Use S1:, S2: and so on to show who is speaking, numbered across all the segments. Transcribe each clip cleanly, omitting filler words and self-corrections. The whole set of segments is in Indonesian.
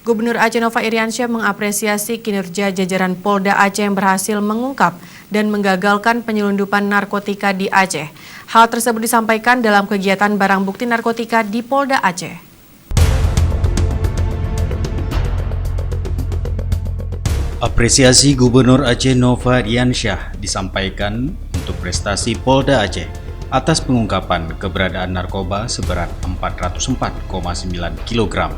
S1: Gubernur Aceh Nova Iriansyah mengapresiasi kinerja jajaran Polda Aceh yang berhasil mengungkap dan menggagalkan penyelundupan narkotika di Aceh. Hal tersebut disampaikan dalam kegiatan barang bukti narkotika di Polda Aceh.
S2: Apresiasi Gubernur Aceh Nova Iriansyah disampaikan untuk prestasi Polda Aceh atas pengungkapan keberadaan narkoba seberat 404,9 kg.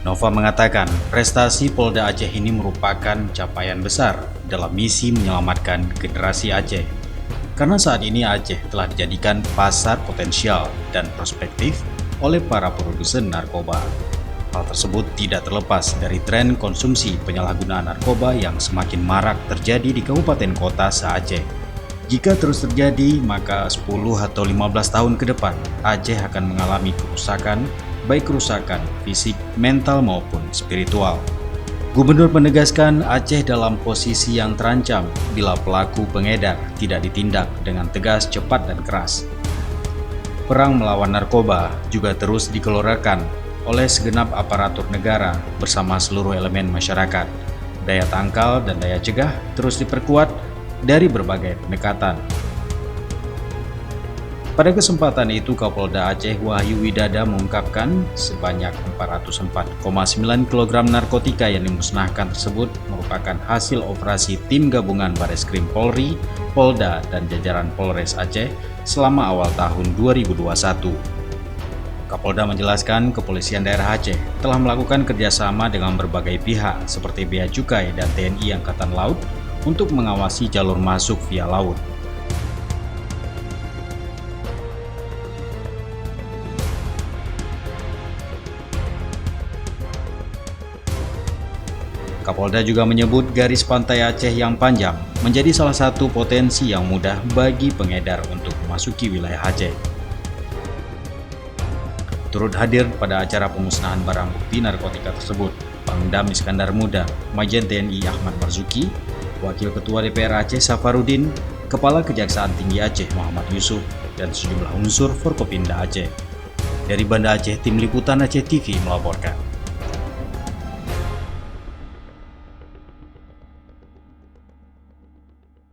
S2: Nova mengatakan prestasi Polda Aceh ini merupakan capaian besar dalam misi menyelamatkan generasi Aceh. Karena saat ini Aceh telah dijadikan pasar potensial dan prospektif oleh para produsen narkoba. Hal tersebut tidak terlepas dari tren konsumsi penyalahgunaan narkoba yang semakin marak terjadi di kabupaten kota se-Aceh. Jika terus terjadi, maka 10 atau 15 tahun ke depan, Aceh akan mengalami kerusakan, baik kerusakan fisik, mental maupun spiritual. Gubernur menegaskan Aceh dalam posisi yang terancam bila pelaku pengedar tidak ditindak dengan tegas, cepat, dan keras. Perang melawan narkoba juga terus digelorakan oleh segenap aparatur negara bersama seluruh elemen masyarakat. Daya tangkal dan daya cegah terus diperkuat dari berbagai pendekatan. Pada kesempatan itu, Kapolda Aceh Wahyu Widada mengungkapkan sebanyak 404,9 kg narkotika yang dimusnahkan tersebut merupakan hasil operasi tim gabungan Bareskrim Polri, Polda, dan jajaran Polres Aceh selama awal tahun 2021. Kapolda menjelaskan Kepolisian Daerah Aceh telah melakukan kerjasama dengan berbagai pihak seperti Bea Cukai dan TNI Angkatan Laut untuk mengawasi jalur masuk via laut. Kapolda juga menyebut garis pantai Aceh yang panjang menjadi salah satu potensi yang mudah bagi pengedar untuk memasuki wilayah Aceh. Turut hadir pada acara pemusnahan barang bukti narkotika tersebut, Pangdam Iskandar Muda, Majen TNI Ahmad Marzuki, Wakil Ketua DPR Aceh Safarudin, Kepala Kejaksaan Tinggi Aceh Muhammad Yusuf, dan sejumlah unsur Forkopimda Aceh. Dari Banda Aceh, Tim Liputan Aceh TV melaporkan.